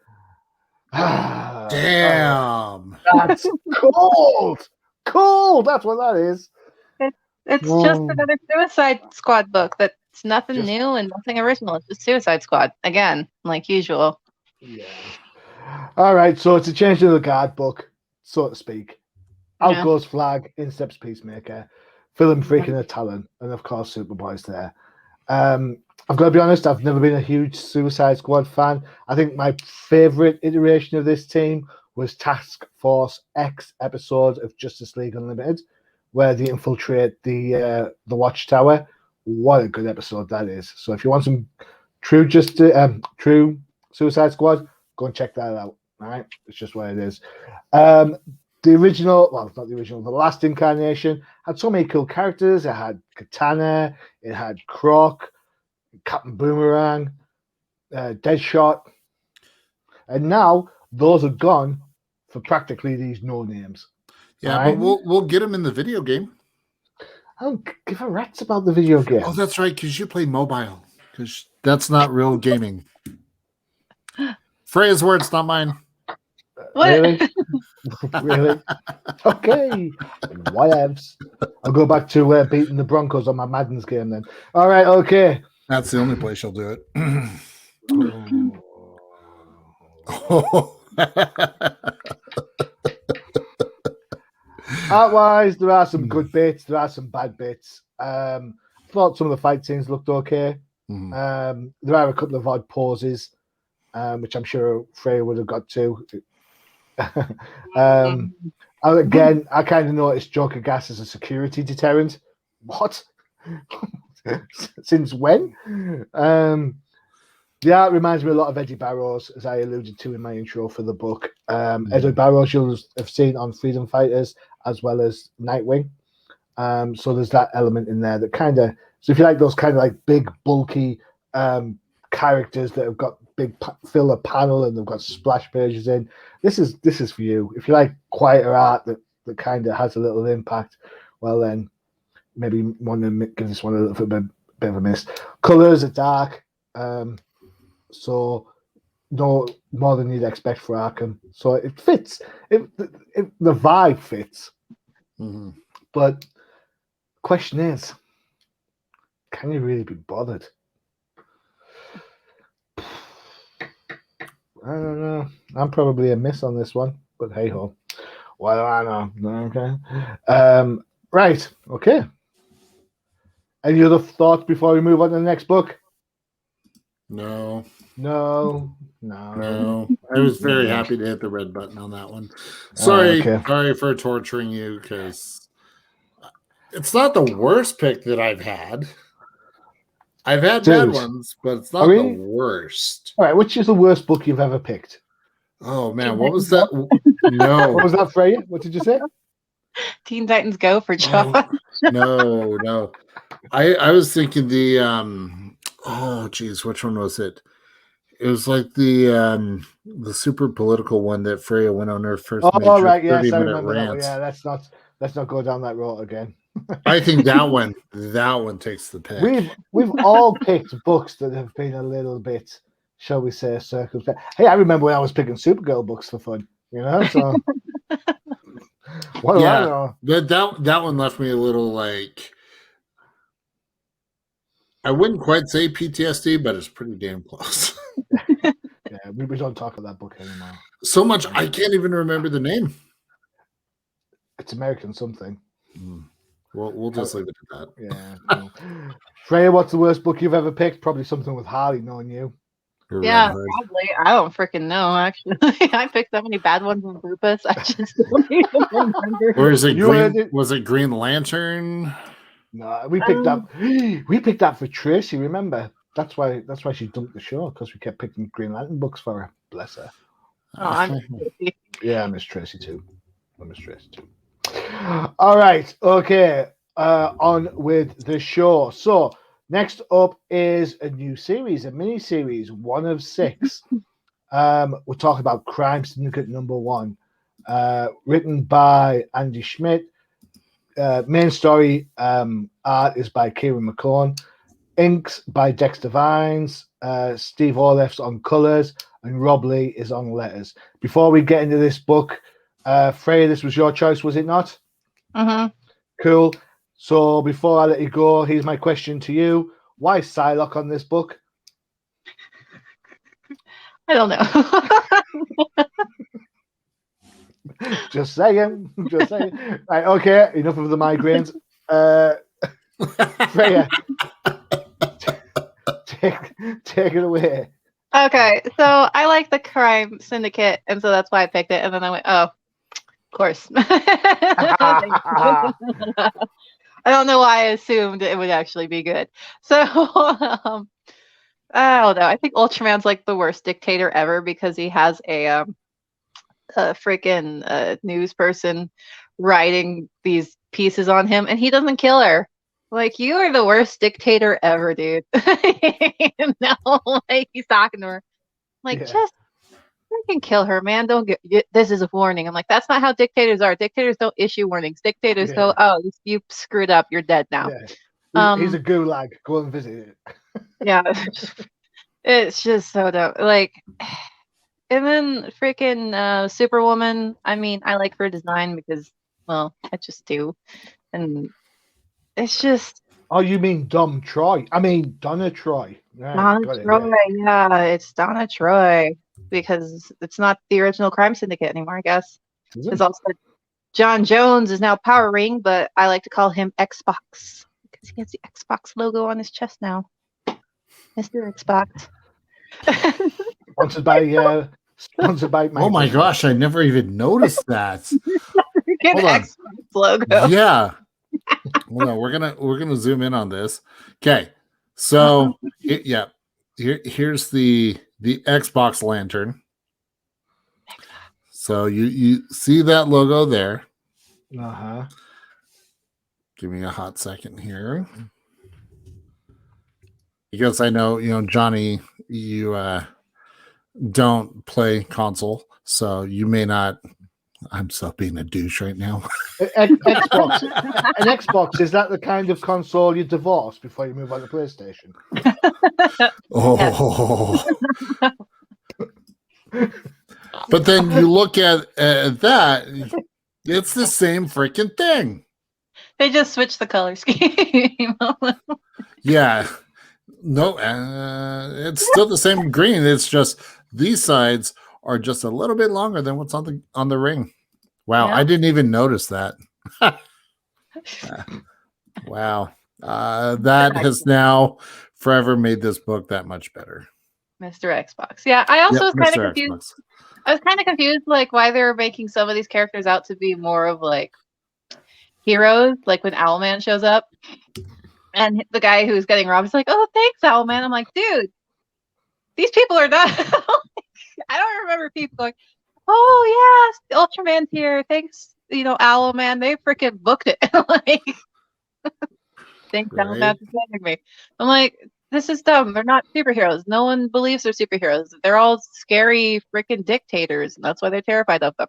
damn! That's cold. Cold. That's what that is. it's just another Suicide Squad book. That's nothing new and nothing original. It's just Suicide Squad again, like usual. Yeah. All right. So it's a change to the guard book, so to speak. Out goes Flag, in steps Peacemaker, Film Freaking a Talent, and of course Superboy's there. I've got to be honest, I've never been a huge Suicide Squad fan. I think my favorite iteration of this team was Task Force X episode of Justice League Unlimited, where they infiltrate the Watchtower. What a good episode that is! So if you want some true Suicide Squad, go and check that out. All right, it's just what it is. The original, well, not the original, the last incarnation had so many cool characters. It had Katana, it had Croc, Captain Boomerang, Deadshot, and now those are gone for practically these no names. Yeah, right? but we'll get them in the video game. I don't give a rat's about the video game. Oh, that's right, because you play mobile. Because that's not real gaming. Freyja's words, not mine. What? Really? Really? Okay. Whatevs. I'll go back to beating the Broncos on my Madden's game then. All right, okay. That's the only place you'll do it. Art-wise, there are some good bits. There are some bad bits. I thought some of the fight scenes looked okay. Mm-hmm. There are a couple of odd pauses, which I'm sure Freyja would have got to. Again, I kind of noticed Joker gas as a security deterrent. What? Since when? The art reminds me a lot of Eddie Barrows, as I alluded to in my intro for the book. Eddie Barrows you'll have seen on Freedom Fighters as well as Nightwing. So there's that element in there that kind of, so if you like those kind of like big, bulky characters that have got big filler panel and they've got splash pages in, this is for you. If you like quieter art that kind of has a little impact, well then maybe want to give this one a little bit of a miss. Colors are dark, so no more than you'd expect for Arkham. So it fits. The vibe fits. Mm-hmm. But question is, can you really be bothered? I don't know. I'm probably a miss on this one, but hey ho. What do I know? Okay. Right. Okay. Any other thoughts before we move on to the next book? No. I I was very happy to hit the red button on that one. Sorry for torturing you, because it's not the worst pick that I've had. I've had bad ones, but it's not the worst. All right, which is the worst book you've ever picked? Oh man, what was that? No. What was that, Freyja? What did you say? Teen Titans Go for Josh. No. I was thinking the oh geez, which one was it? It was like the super political one that Freyja went on her first. Oh right, yes, I remember rant. that. Yeah, let's not go down that road again. I think that one takes the pick. We've all picked books that have been a little bit, shall we say, circumspect. Hey, I remember when I was picking Supergirl books for fun, so what do I know? That one left me a little like, I wouldn't quite say PTSD, but it's pretty damn close. Yeah, we don't talk about that book anymore. So much I can't even remember the name. It's American something. Well, we'll just leave it at that. Yeah. Freyja, what's the worst book you've ever picked? Probably something with Harley, knowing you. Yeah, probably. I don't freaking know, actually. I picked so many bad ones on purpose. I just don't even remember. Or is it was it Green Lantern? No, we picked that for Tracy, remember? That's why she dumped the show, because we kept picking Green Lantern books for her. Bless her. Oh, I miss Tracy. Yeah, I miss Tracy too. All right, okay. On with the show. So Next up is a new series, a mini series, 1 of 6. We're talking about Crime Syndicate #1, written by Andy Schmidt. Main story art is by Kieran McClone. Inks by Dexter Vines. Steve Olef's on colors, and Rob Lee is on letters. Before we get into this book, Freyja, this was your choice, was it not? Mm-hmm. Cool. So before I let you go, here's my question to you. Why Psylocke on this book? I don't know. Just saying. Just saying. Right, okay, enough of the migraines. Freyja, take it away. Okay, so I like the Crime Syndicate, and so that's why I picked it. And then I went, oh, of course. I don't know why I assumed it would actually be good. So I don't know. I think Ultraman's like the worst dictator ever because he has a freaking news person writing these pieces on him, and he doesn't kill her. Like, you are the worst dictator ever, dude. Like he's talking to her. Like, just freaking kill her, man. Don't get this is a warning. I'm like, that's not how dictators are. Dictators don't issue warnings. Dictators go, oh, you screwed up. You're dead now. Yeah. He's a gulag. Go and visit it. Yeah. It's just so dumb. Like, and then freaking Superwoman. I mean, I like her design because, well, I just do. And it's just. Oh, you mean Dom Troy? I mean Donna Troy. Right, Donna Troy, yeah, it's Donna Troy because it's not the original Crime Syndicate anymore, I guess. It's also John Jones is now Power Ring, but I like to call him Xbox because he has the Xbox logo on his chest now. Mr. Xbox. Sponsored by Oh my gosh, I never even noticed that. Hold on. Xbox logo. Yeah. Hold on, we're gonna zoom in on this. Okay, so here's the Xbox lantern. So you see that logo there. Uh-huh. Give me a hot second here. Because I know, Johnny, you don't play console, so you may not. I'm still being a douche right now. Xbox. An Xbox, is that the kind of console you divorce before you move on to PlayStation? Oh. But then you look at that, it's the same freaking thing. They just switched the color scheme. Yeah. No, it's still the same green. It's just these sides are just a little bit longer than what's on the ring. Wow, yeah. I didn't even notice that. Wow. That has now forever made this book that much better. Mr. Xbox. Yeah, I also was kind of confused. Xbox. I was kind of confused, like, why they were making some of these characters out to be more of, like, heroes, like when Owlman shows up. And the guy who's getting robbed is like, oh, thanks, Owlman. I'm like, dude, these people are not. I don't remember people going, oh, yes, Ultraman's here. Thanks, Owlman. They freaking booked it. Like, thanks, Owlman, for saving me. I'm like, this is dumb. They're not superheroes. No one believes they're superheroes. They're all scary freaking dictators, and that's why they're terrified of them.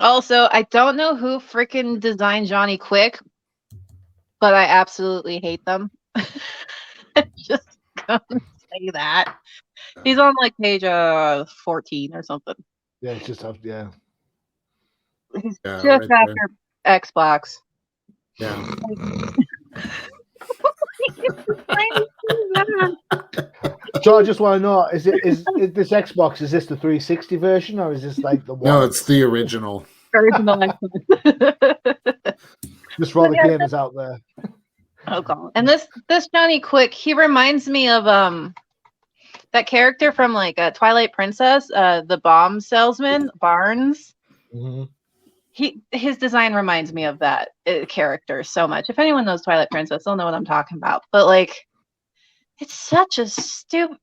Also, I don't know who freaking designed Johnny Quick, but I absolutely hate them. Just gonna say that. He's on like page 14 or something. Yeah, it's just He's just right after there. Xbox. Yeah. So I just want to know: is this Xbox? Is this the 360 version, or is this like the one? No, it's the original. Original Xbox. Just for all the gamers out there. Oh god! And this Johnny Quick, he reminds me of that character from like Twilight Princess, the bomb salesman Barnes. Mm-hmm. His design reminds me of that character so much. If anyone knows Twilight Princess, they'll know what I'm talking about. But like, it's such a stupid.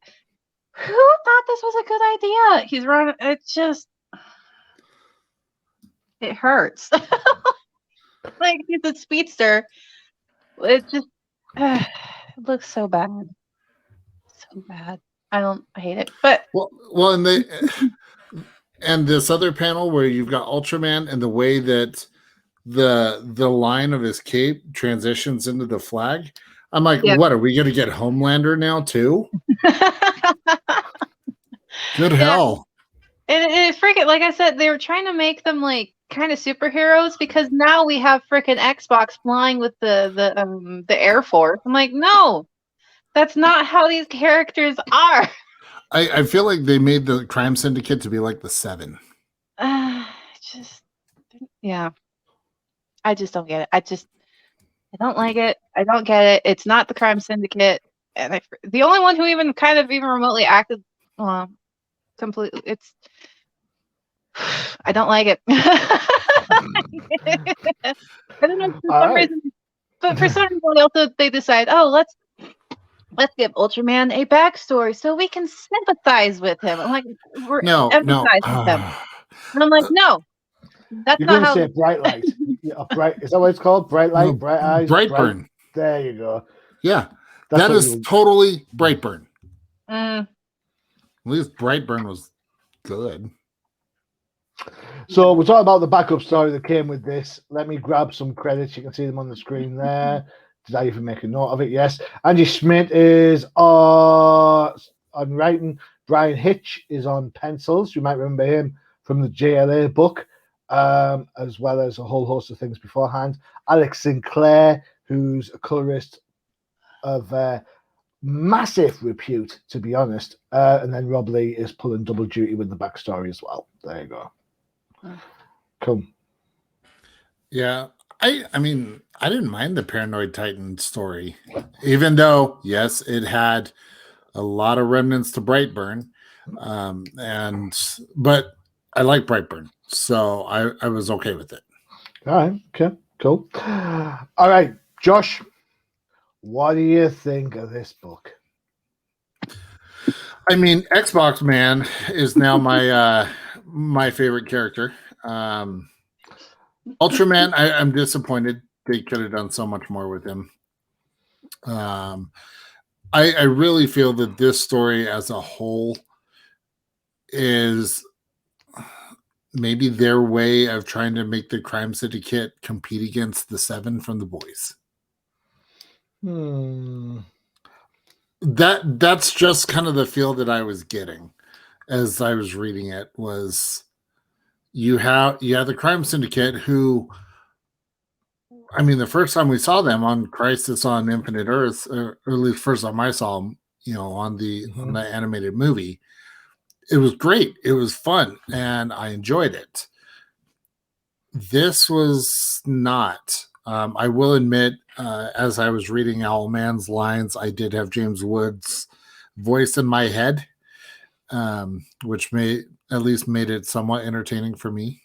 Who thought this was a good idea? He's running. It hurts. Like, he's a speedster. It's just It looks so bad. So bad. I hate it. But well, and this other panel where you've got Ultraman and the way that the line of his cape transitions into the flag. I'm like, what are we going to get Homelander now too? Good hell. And it freaking, like I said, they were trying to make them like kind of superheroes because now we have freaking Xbox flying with the Air Force. I'm like, no, that's not how these characters are. I feel like they made the Crime Syndicate to be like the Seven. Yeah. I just don't get it. I don't like it. I don't get it. It's not the Crime Syndicate. And the only one who even kind of even remotely acted completely, it's, I don't like it. I don't know for some reason, but for some reason also they decide, let's give Ultraman a backstory so we can sympathize with him. I'm like, empathize with him. And I'm like, no, that's you're not going to how. say bright light. Bright, is that what it's called? Bright light, bright eyes, Brightburn. There you go. Yeah, that is totally Brightburn. At least Brightburn was good. So we're talking about the backup story that came with this. Let me grab some credits. You can see them on the screen there. Did I even make a note of it? Yes. Angie Schmidt is on writing. Brian Hitch is on pencils. You might remember him from the JLA book, as well as a whole host of things beforehand. Alex Sinclair, who's a colorist of massive repute, to be honest. And then Rob Lee is pulling double duty with the backstory as well. There you go. Cool. Yeah, I mean, I didn't mind the Paranoid Titan story, even though, yes, it had a lot of remnants to Brightburn, but I like Brightburn, so I was okay with it. All right, okay, cool. All right, Josh, what do you think of this book? I mean, Xbox Man is now my my favorite character. Ultraman, I'm disappointed. They could have done so much more with him. I really feel that this story as a whole is maybe their way of trying to make the Crime Syndicate compete against the Seven from The Boys. That's just kind of the feel that I was getting as I was reading it. Was you have the Crime Syndicate, who, I mean, the first time we saw them on Crisis on Infinite Earth, or at least first time I saw them, on the animated movie, it was great. It was fun, and I enjoyed it. This was not. I will admit, as I was reading Owlman's lines, I did have James Wood's voice in my head, which made it somewhat entertaining for me.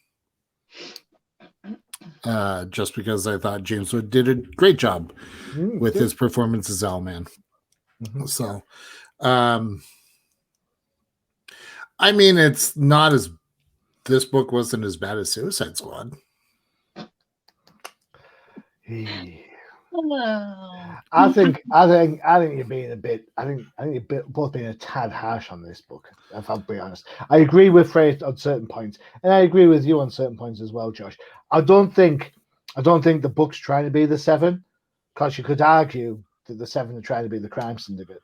Just because I thought James Wood did a great job with his performance as Owlman. So, I mean, it's not as, this book wasn't as bad as Suicide Squad. I think you're being a bit. I think you're both being a tad harsh on this book. If I'll be honest, I agree with Freyja on certain points, and I agree with you on certain points as well, Josh. I don't think the book's trying to be the Seven, because you could argue that the Seven are trying to be the Crime Syndicate.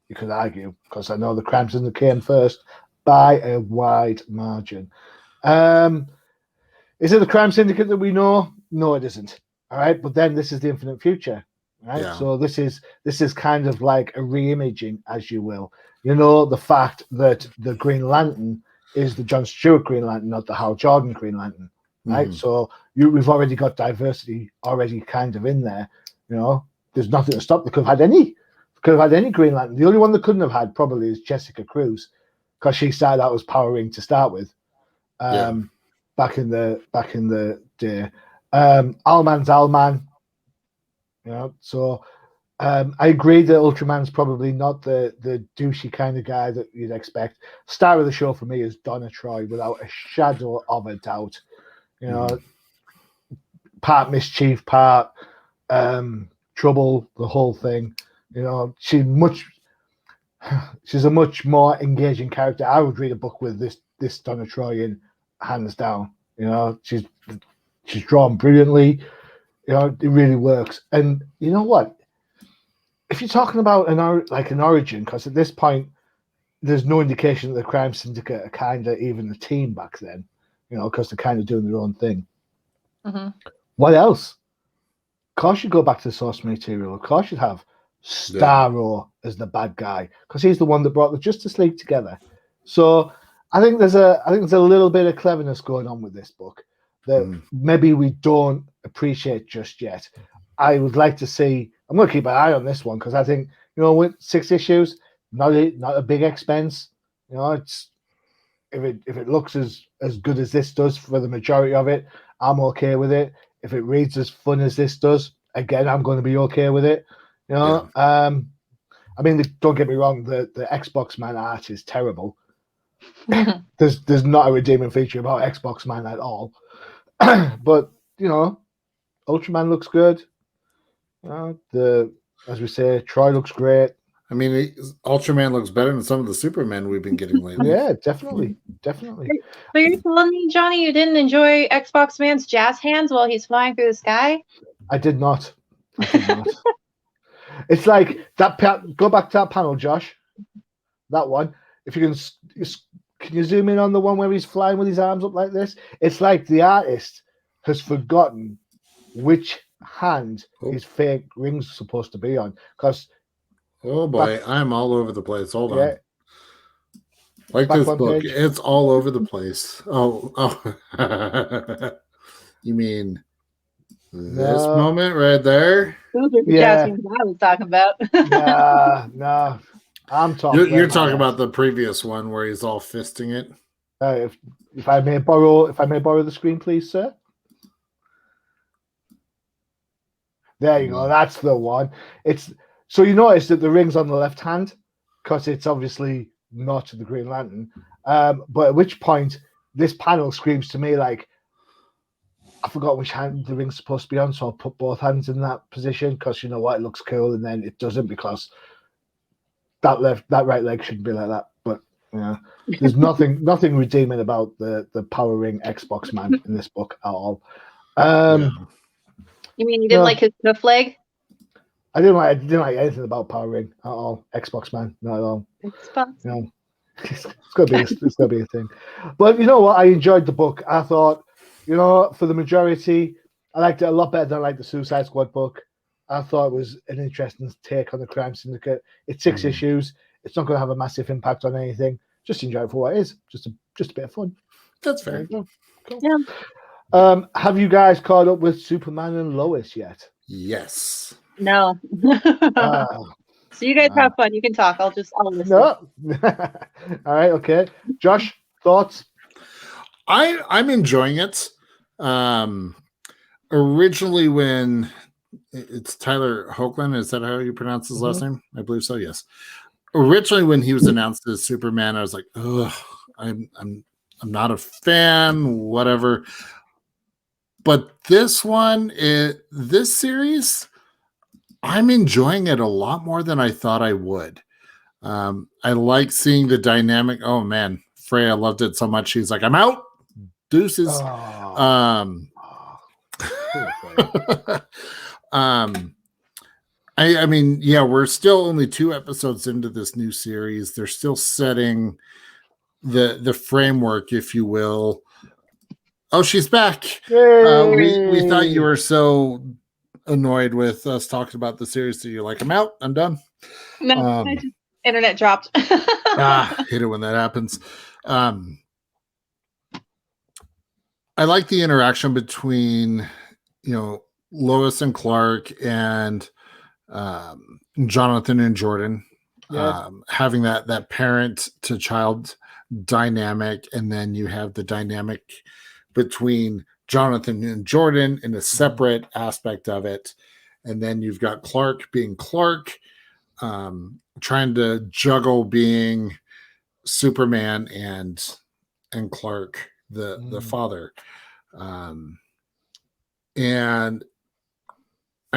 You could argue, because I know the Crime Syndicate came first by a wide margin. Is it the Crime Syndicate that we know? No, it isn't. All right, but then this is the Infinite Future, right? Yeah. So this is kind of like a reimaging, as you will. The fact that the Green Lantern is the John Stewart Green Lantern, not the Hal Jordan Green Lantern, right? So we've already got diversity already kind of in there. There's nothing to stop. They could have had any Green Lantern. The only one they couldn't have had probably is Jessica Cruz, because she started out as Power Ring to start with, back in the day. Owlman's Owlman, so I agree that Ultraman's probably not the douchey kind of guy that you'd expect. Star of the show for me is Donna Troy, without a shadow of a doubt. Part mischief, part trouble, the whole thing. You know, she's a much more engaging character. I would read a book with this Donna Troy in, hands down. You know, she's drawn brilliantly. You know, it really works. And you know what? If you're talking about an origin, because at this point there's no indication that the crime syndicate are kind of even a team back then. You know, because they're kind of doing their own thing. Mm-hmm. What else? Of course, you go back to the source material. Of course, you'd have Starro as the bad guy because he's the one that brought the Justice League together. So I think there's a little bit of cleverness going on with this book that maybe we don't appreciate just yet. I would like to see. I'm going to keep an eye on this one because I think, you know, with 6 issues, not a big expense. You know, it's if it looks as good as this does for the majority of it, I'm okay with it. If it reads as fun as this does, again, I'm going to be okay with it. You know, I mean, don't get me wrong, the Xbox Man art is terrible. There's not a redeeming feature about Xbox Man at all. But you know, Ultraman looks good. You know, as we say, Troy looks great. I mean, Ultraman looks better than some of the Supermen we've been getting lately. Yeah, definitely. So you're telling me, Johnny, you didn't enjoy Xbox Man's jazz hands while he's flying through the sky? I did not. It's like that. Go back to that panel, Josh. That one. If you can you zoom in on the one where he's flying with his arms up like this? It's like the artist has forgotten which hand his fake ring's supposed to be on. Because oh boy, I'm all over the place. Hold on. Like this book, it's all over the place. Oh. You mean this moment right there? Those are the jazz hands I was talking about. No. I'm talking. You're talking about the previous one where he's all fisting it. If I may borrow the screen, please, sir. There you go. That's the one. It's so you notice that the ring's on the left hand because it's obviously not the Green Lantern. But at which point this panel screams to me like, I forgot which hand the ring's supposed to be on, so I'll put both hands in that position because you know what, it looks cool, and then it doesn't because that right leg shouldn't be like that. But you know, there's nothing redeeming about the Power Ring Xbox Man in this book at all. You mean you didn't like his cuff leg? I didn't like anything about Power Ring at all. Xbox Man, not at all. Xbox. You know, it's gotta be a thing. But you know what? I enjoyed the book. I thought, you know, for the majority, I liked it a lot better than I liked the Suicide Squad book. I thought it was an interesting take on the crime syndicate. It's 6 issues. It's not going to have a massive impact on anything. Just enjoy it for what it is. Just a bit of fun. That's fair. Cool. Yeah. Have you guys caught up with Superman and Lois yet? Yes. No. So you guys have fun. You can talk. I'll listen. No. All right. Okay. Josh, thoughts? I'm enjoying it. Originally, when it's Tyler Hoechlin, is that how you pronounce his last name? I believe so. Yes. Originally, when he was announced as Superman, I was like, "Ugh, I'm not a fan." Whatever. But this one, this series, I'm enjoying it a lot more than I thought I would. I like seeing the dynamic. Oh man, Freyja loved it so much. She's like, "I'm out, deuces." I mean, yeah, we're still only 2 episodes into this new series. They're still setting the framework, if you will. Oh, she's back. We thought you were so annoyed with us talking about the series that you're like, I'm out, I'm done. No, internet dropped. Hate it when that happens. I like the interaction between, you know, Lois and Clark and Jonathan and Jordan, having that parent to child dynamic, and then you have the dynamic between Jonathan and Jordan in a separate aspect of it, and then you've got Clark being Clark, trying to juggle being Superman and Clark the father, and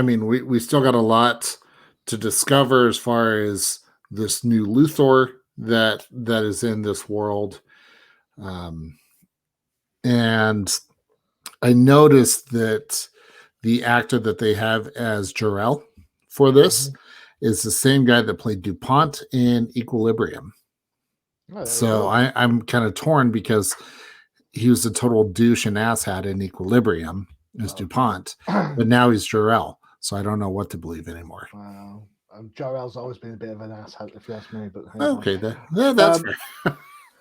I mean, we still got a lot to discover as far as this new Luthor that is in this world. And I noticed that the actor that they have as Jor-El for this is the same guy that played DuPont in Equilibrium. Oh, So I'm kind of torn because he was a total douche and asshat in Equilibrium as DuPont, but now he's Jor-El. So I don't know what to believe anymore. Wow. Jor-El's always been a bit of an asshat, if you ask me. But Okay, that's fair.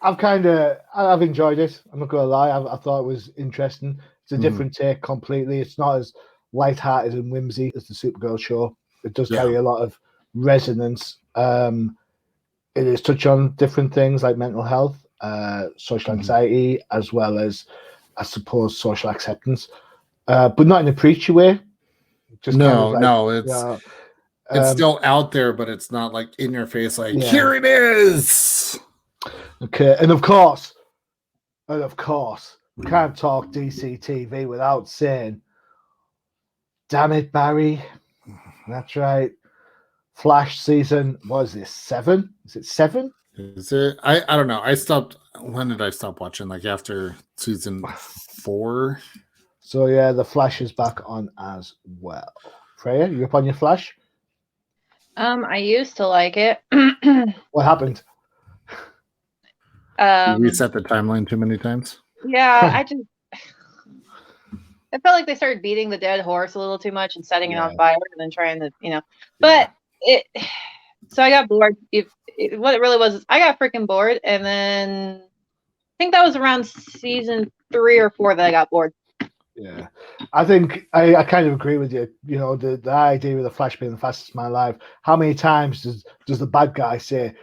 I've enjoyed it. I'm not gonna lie. I thought it was interesting. It's a different take completely. It's not as light-hearted and whimsy as the Supergirl show. It does carry a lot of resonance. It is touch on different things like mental health, social anxiety, as well as, I suppose, social acceptance, but not in a preachy way. Just it's still out there, but it's not like in your face. Like here it is. Okay, and of course, we can't talk DC TV without saying, damn it, Barry. That's right. Flash season, what is this, 7? Is it 7? Is it? I don't know. When did I stop watching? Like after season 4? So yeah, the Flash is back on as well. Freyja, you up on your Flash? I used to like it. What happened? You reset the timeline too many times? Yeah, I felt like they started beating the dead horse a little too much and setting it on fire and then trying to, but so I got bored. What it really was is I got freaking bored, and then I think that was around season 3 or 4 that I got bored. Yeah, I think I kind of agree with you. The idea of the Flash being the fastest man alive. How many times does the bad guy say,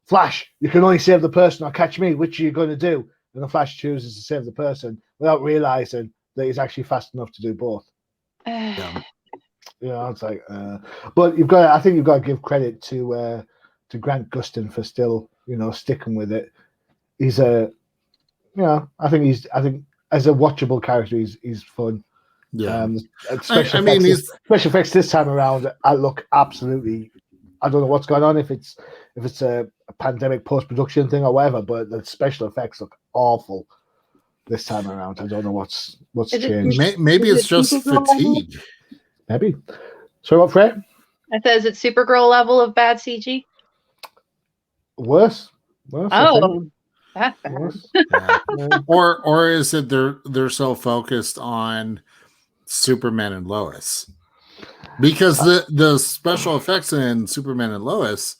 Flash, you can only save the person or catch me, which are you going to do? And the Flash chooses to save the person without realizing that he's actually fast enough to do both. It's like, but I think you've got to give credit to Grant Gustin for still, sticking with it. He's I think as a watchable character, he's fun. Yeah. Special effects this time around, I look absolutely. I don't know what's going on, if it's a pandemic post-production thing or whatever, but the special effects look awful this time around. I don't know what's changed. Maybe it's just fatigue. Maybe. So what, Fred? I said, is it Supergirl level of bad CG? Worse. Oh, that's bad. Worse. Or is it they're so focused on Superman and Lois? Because the special effects in Superman and Lois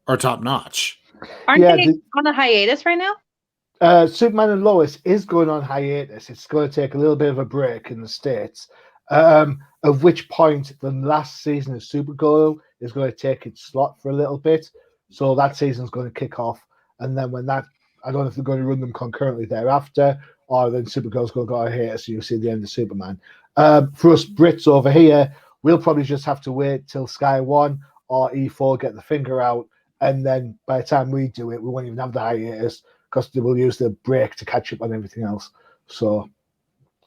are top notch. Aren't they on a hiatus right now? Superman and Lois is going on hiatus. It's going to take a little bit of a break in the States. Of which point the last season of Supergirl is going to take its slot for a little bit. So that season's going to kick off. And then I don't know if they're going to run them concurrently thereafter, or then Supergirl's going to go ahead, so you'll see the end of Superman. For us Brits over here, we'll probably just have to wait till Sky 1 or E4 get the finger out, and then by the time we do it, we won't even have the hiatus because they will use the break to catch up on everything else. So,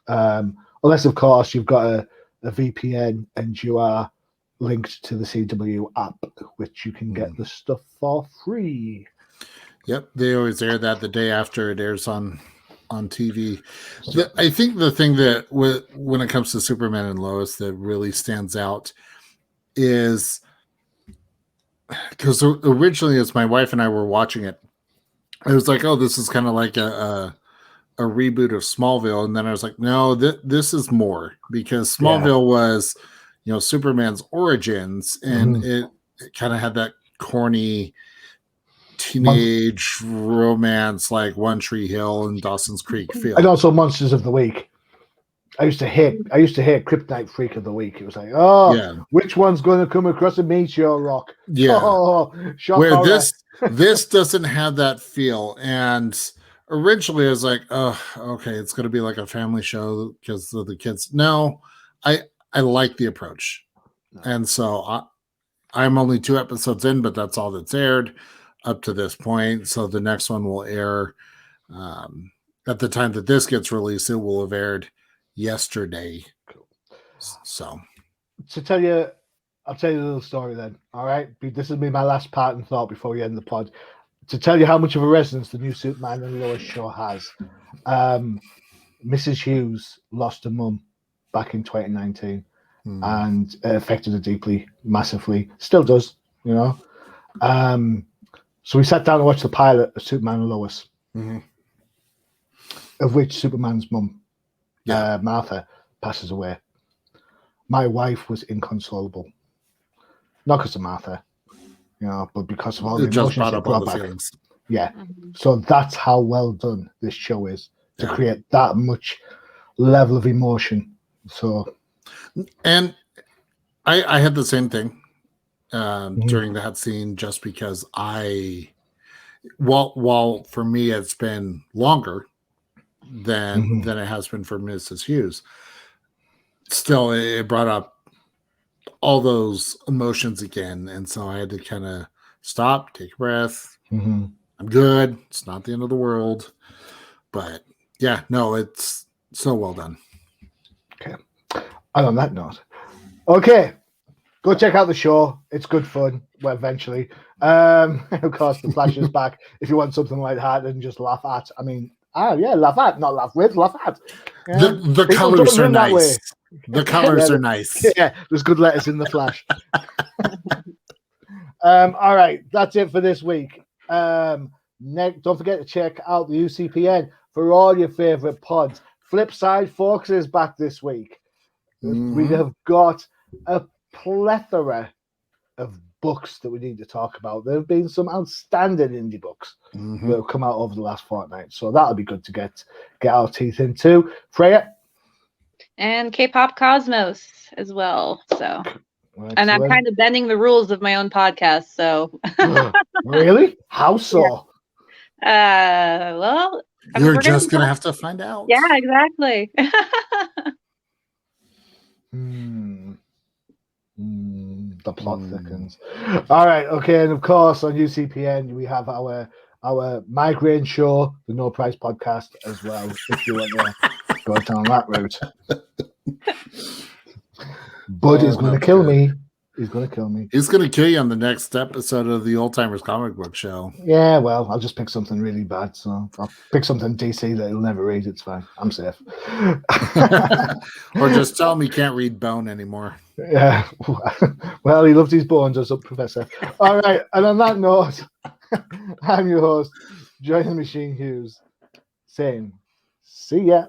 unless, of course, you've got a VPN and you are linked to the CW app, which you can get the stuff for free. Yep, they always air that the day after it airs on TV. I think the thing that when it comes to Superman and Lois that really stands out is because originally, as my wife and I were watching it, I was like, "Oh, this is kind of like a reboot of Smallville," and then I was like, "No, this is more," because Smallville was, Superman's origins, and it kind of had that corny teenage romance like One Tree Hill and Dawson's Creek feel. And also Monsters of the Week. I used to hate Kryptonite Freak of the Week. It was like, which one's going to come across and meet your rock? Yeah. Where horror. this doesn't have that feel. And originally I was like, oh, okay, it's going to be like a family show because of the kids. No, I like the approach. And so I'm only 2 episodes in, but that's all that's aired up to this point. So the next one will air at the time that this gets released. It will have aired yesterday. So to tell you, I'll tell you a little story then. All right, this will be my last part and thought before we end the pod. To tell you how much of a resonance the new Superman and Lois show has. Mrs. Hughes lost her mum back in 2019, and it affected her deeply, massively. Still does, you know. So we sat down and watched the pilot of Superman and Lois, of which Superman's mum, Martha, passes away. My wife was inconsolable. Not because of Martha, you know, but because of all the emotions brought it up all brought the back. feelings. Yeah. So that's how well done this show is to create that much level of emotion. So, and I had the same thing during that scene, just because while for me it's been longer than it has been for Mrs. Hughes. Still, it brought up all those emotions again, and so I had to kind of stop, take a breath. I'm good. It's not the end of the world, but yeah, no, it's so well done. Okay. And on that note, okay, go check out the show. It's good fun. Well, eventually, of course, the Flash is back. If you want something like that and just laugh at, I mean, laugh at, not laugh with, laugh at. Yeah. The colors are nice. The colors are nice. Yeah, there's good letters in the Flash. All right, that's it for this week. Don't forget to check out the UCPN for all your favorite pods. Flipside Folks is back this week. We have got a plethora of books that we need to talk about. There have been some outstanding indie books that have come out over the last fortnight, so that'll be good to get our teeth into. Freyja? And K-pop Cosmos as well. So, Excellent. and I'm kind of bending the rules of my own podcast. So, really? How so? Well, you're just gonna have to find out. Yeah, exactly. The plot thickens. All right, okay, and of course on UCPN we have our migraine show, the No Price podcast, as well. If you want to go down that route, Bud is going to kill me. He's going to kill me. He's going to kill you on the next episode of the Old Timers Comic Book Show. Yeah, well, I'll just pick something really bad. So I'll pick something DC that he'll never read. It's fine. I'm safe. Or just tell him he can't read Bone anymore. Yeah. Well, he loves his bones, does up, Professor. All right. And on that note, I'm your host, Joy the Machine Hughes, saying, see ya.